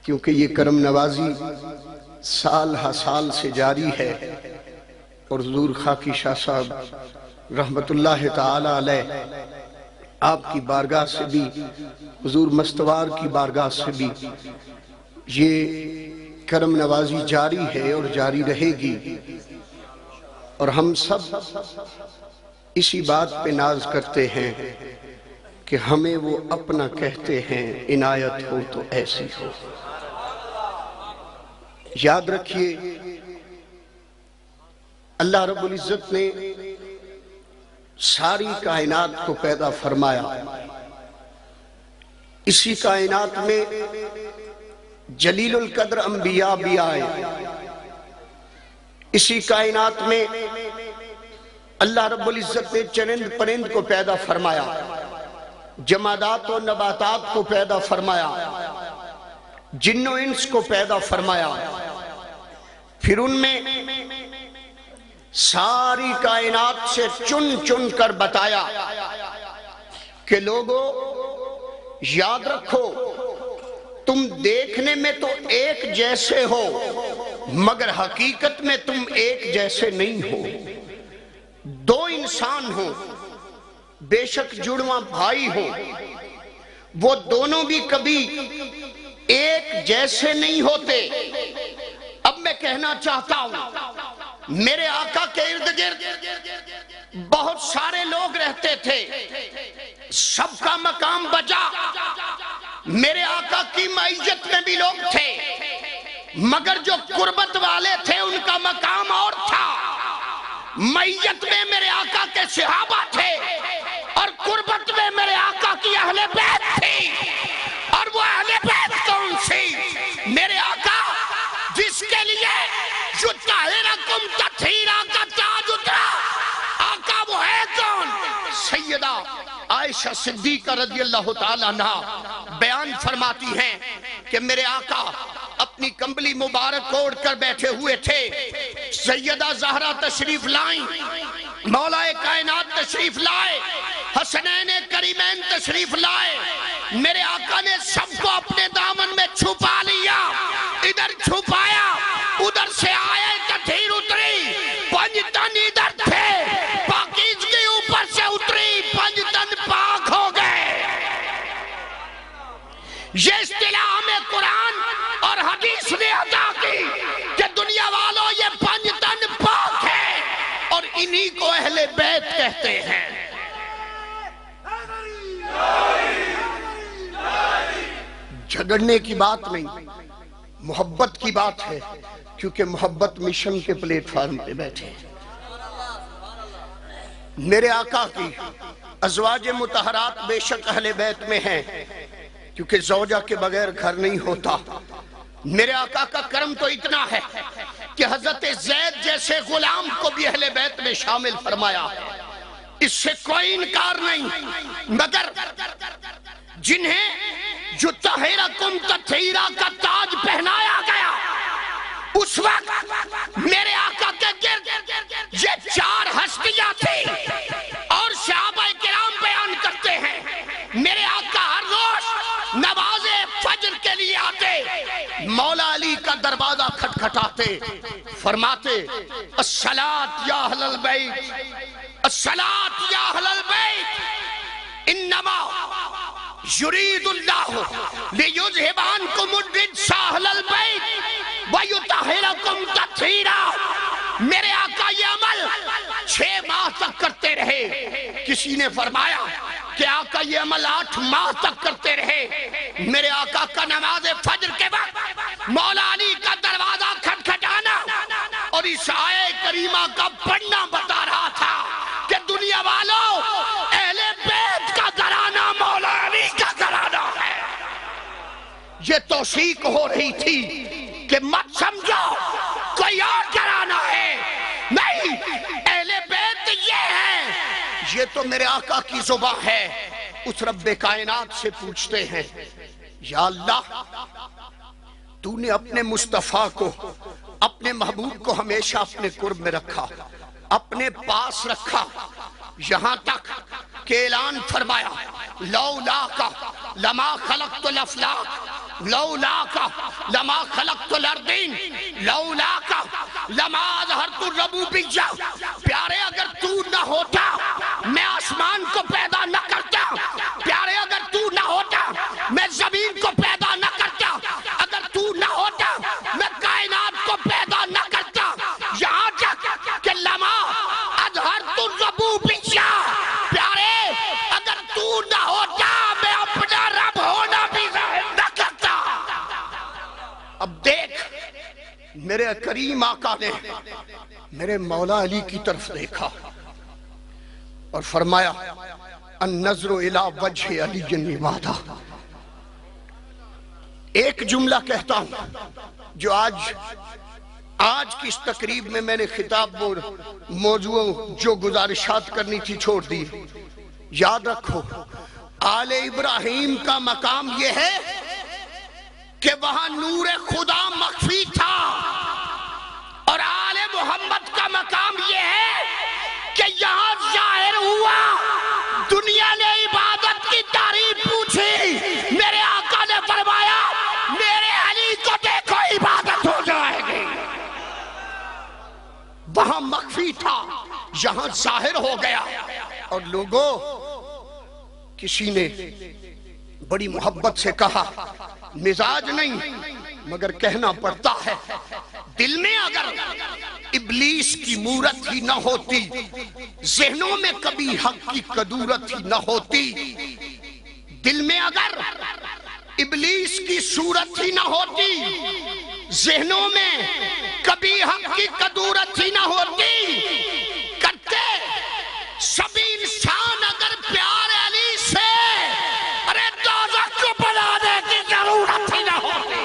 کیونکہ یہ کرم نوازی سال ہا سال سے جاری ہے، اور حضور خاکی شاہ صاحب رحمت اللہ تعالی علیہ آپ کی بارگاہ سے بھی، حضور مستوار کی بارگاہ سے بھی یہ کرم نوازی جاری ہے اور جاری رہے گی، اور ہم سب اسی بات پہ ناز کرتے ہیں کہ ہمیں وہ اپنا کہتے ہیں، عنایت ہو تو ایسی ہو۔ یاد رکھیے اللہ رب العزت نے ساری کائنات کو پیدا فرمایا، اسی کائنات میں جلیل القدر انبیاء بھی آئے، اسی کائنات میں اللہ رب العزت نے چرند پرند کو پیدا فرمایا، جمادات و نباتات کو پیدا فرمایا، جن و انس کو پیدا فرمایا، پھر ان میں ساری کائنات سے چن چن کر بتایا کہ لوگو یاد رکھو تم دیکھنے میں تو ایک جیسے ہو مگر حقیقت میں تم ایک جیسے نہیں ہو۔ دو انسان ہو بے شک جڑواں بھائی ہو، وہ دونوں بھی کبھی ایک جیسے نہیں ہوتے۔ اب میں کہنا چاہتا ہوں میرے آقا کے ارد گرد بہت سارے لوگ رہتے تھے، سب کا مقام بجا، میرے آقا کی معیت میں بھی لوگ تھے، مگر جو قربت والے تھے ان کا مقام اور تھا۔ معیت میں میرے آقا کے صحابہ تھے اور قربت میں میرے آقا کی اہل بیت تھی، اور وہ اہل بیت کون سی؟ میرے آقا جس کے لیے یطہرکم تطہیرا کا تاج اترا، آقا وہ ہے کون؟ سیدہ عائشہ صدیقہ رضی اللہ تعالیٰ عنہا بیان فرماتی ہیں کہ میرے آقا اپنی کمبلی مبارک اوڑھ کر بیٹھے ہوئے تھے، سیدہ زہرا تشریف لائیں، مولا کائنات تشریف لائے، حسنین کریمین تشریف لائے، میرے آقا نے سب کو اپنے دامن میں چھپا لیا، ادھر چھپایا، ادھر سے آئے تطہیر اتری، پنج تن ادھر تھے، پاکیزگی اوپر سے اتری، پنج تن پاک ہو گئے۔ یہ اصطلاح ہمیں قرآن اور حدیث نے عطا کی کہ دنیا والوں یہ پنج تن پاک ہے، اور انہی کو اہل بیت کہتے ہیں۔ جھگڑنے کی بات نہیں، محبت کی بات ہے، کیونکہ محبت مشن کے پلیٹ فارم پہ بیٹھے ہیں۔ میرے آقا کی ازواج مطہرات بے شک اہل بیت میں ہیں، کیونکہ زوجہ کے بغیر گھر نہیں ہوتا۔ میرے آقا کا کرم تو اتنا ہے کہ حضرت زید جیسے غلام کو بھی اہل بیت میں شامل فرمایا، اس سے کوئی انکار نہیں، مگر جنہیں یطہرکم تطہیرا کا تاج پہنایا گیا، اس وقت میرے آقا کے گرد یہ چار ہستیاں تھیں، اور صحابہ کرام بیان کرتے ہیں میرے آقا ہر روز نماز فجر کے لیے آتے، مولا علی کا دروازہ کھٹکھٹاتے، فرماتے الصلاۃ یا اہل البیت، الصلاۃ یا اہل البیت، انما یرید اللہ لیذھب عنکم الرجس اہل البیت ویطہرکم تطہیرا۔ میرے آقا یہ عمل 6 ماہ تک کرتے رہے، کسی نے فرمایا کہ آقا یہ عمل 8 ماہ تک کرتے رہے۔ میرے آقا کا نماز فجر کے وقت مولا علی کا دروازہ کھٹکھٹانا اور اس آیے کریمہ کا پڑھنا بتا رہا تھا کہ دنیا والوں اہل بیت کا گھرانہ مولا علی کا گھرانہ ہے۔ یہ توثیق ہو رہی تھی کہ مت سمجھو کوئی اور گھرانہ ہے، نہیں، اہل بیت یہ ہے۔ یہ تو میرے آقا کی زبان ہے، اس رب کائنات سے پوچھتے ہیں یا اللہ تو نے اپنے مصطفیٰ کو، اپنے محبوب کو ہمیشہ اپنے قرب میں رکھا، اپنے پاس رکھا، یہاں تک کہ اعلان فرمایا لولا کا لما خلقت الافلاق، لولاکا لما خلقت الارضین لولاکا لما اظہرت الربوبیہ. پیارے اگر تو نہ ہوتا میں آسمان کو پیدا نہ کرتا. پیارے اگر تو نہ ہوتا میں زمین کو پیدا نہ کرتا. اگر تو نہ ہوتا میں کائنات کو پیدا نہ کرتا. یہاں تک کہ لما اظہرت الربوبیہ. پیارے اگر تو نہ ہوتا میں اپنا رب ہونا بھی ظاہر نہ کرتا. اب دیکھ میرے کریم آقا نے میرے مولا علی کی طرف دیکھا اور فرمایا النظر الی وجہ علی عبادہ. ایک جملہ کہتا ہوں جو آج کی اس تقریب میں میں نے خطاب موضوع جو گزارشات کرنی تھی چھوڑ دی. یاد رکھو آل ابراہیم کا مقام یہ ہے کہ وہاں نور خدا مخفی تھا، اور آل محمد کا مقام یہ ہے کہ یہاں ظاہر ہوا. دنیا نے عبادت کی تعریف پوچھی، میرے آقا نے فرمایا میرے علی کو دیکھو عبادت ہو جائے گی. وہاں مخفی تھا، یہاں ظاہر ہو گیا. اور لوگوں کسی نے بڑی محبت سے کہا، مزاج نہیں مگر کہنا پڑتا ہے، دل میں اگر ابلیس کی مورت ہی نہ ہوتی، ذہنوں میں کبھی حق کی قدورت ہی نہ ہوتی، دل میں اگر ابلیس کی صورت ہی نہ ہوتی، ذہنوں میں کبھی حق کی قدورت ہی نہ ہوتی، کرتے سبھی انسان اگر پیار علی سے، ارے دوزخ کو بنانے کی ضرورت ہی نہ ہوتی.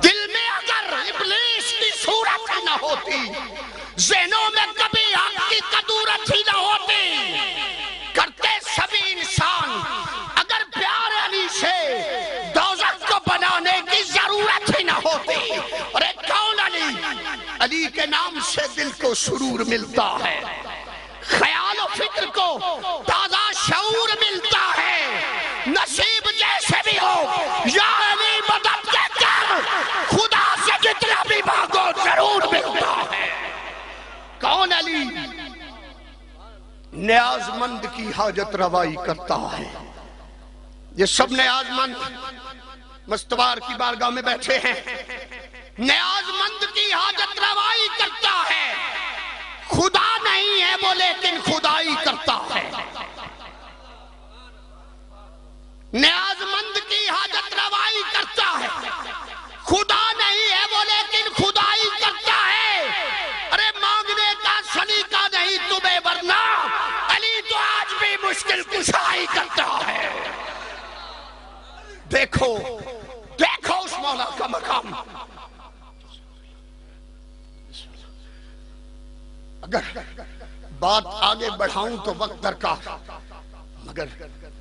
دل میں اگر ابلیس کی صورت ہی نہ ہوتی، ذہنوں میں کبھی حق کی قدورت ہی نہ ہوتی، کرتے سبھی انسان اگر پیار علی سے، دوزخ کو بنانے کی ضرورت ہی نہ ہوتی. اور ایک کون علی؟ علی کے نام سے دل کو سرور ملتا ہے، خیال و فکر کو تازہ شعور ملتا ہے. نصیب جیسے بھی ہو یا علی مدد کے کر، خدا سے جتنا بھی مانگو ضرور ملتا ہے. کون علی؟ نیاز مند کی حاجت روائی کرتا ہے. یہ سب نیاز مند مستوار کی بارگاہ میں بیٹھے ہیں، نیاز مند کی حاجت روائی کرتا ہے. خدا نہیں ہے وہ لیکن خدائی کرتا ہے. نیاز مند کی حاجت روائی کرتا ہے، خدا نہیں ہے وہ لیکن خدائی کرتا ہے. ارے مانگنے کا سلیقہ نہیں تمہیں ورنہ علی تو آج بھی مشکل کشائی کرتا ہے. دیکھو دیکھو اس مولا کا مقام. اگر بات آگے بڑھاؤں تو وقت درکار، مگر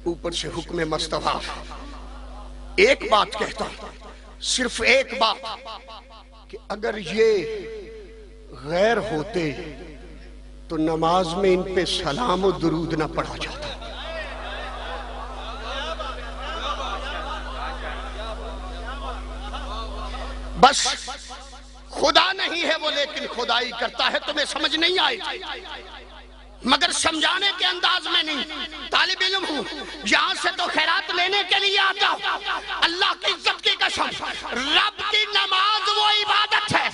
اوپر سے حکم مصطفیٰ. ایک بات کہتا ہوں، صرف ایک بات، کہ اگر یہ غیر ہوتے تو نماز میں ان پہ سلام و درود نہ پڑھا جاتا. بس خدا نہیں ہے وہ لیکن خدائی کرتا ہے. تمہیں سمجھ نہیں آئی مگر سمجھانے کے انداز میں نہیں. طالب علم ہوں، یہاں سے تو خیرات لینے کے لیے آتا. اللہ کی عزت کی قسم، رب کی نماز وہ عبادت ہے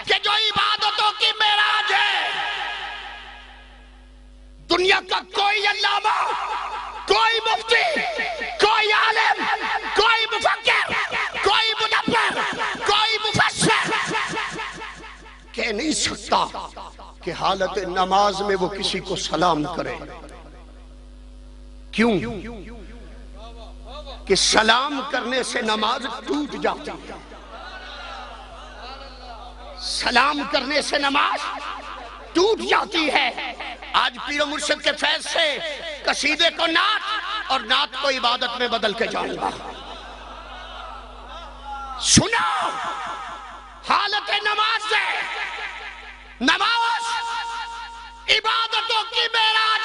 کہ جو عبادتوں کی معراج ہے. دنیا کا کوئی علامہ، کوئی مفتی، کوئی عالم، کوئی مفکر، کوئی مدبر، کوئی مفسر کہہ نہیں سکتا کہ حالت نماز میں وہ کسی کو سلام کرے. کیوں؟ کہ سلام کرنے سے نماز ٹوٹ جاتی ہے. سلام کرنے سے نماز ٹوٹ جاتی ہے. آج پیر و مرشد کے فیض سے قصیدے کو نعت اور نعت کو عبادت میں بدل کے جاؤں گا. سنو، حالت نماز سے، نماز عبادتوں کی معراج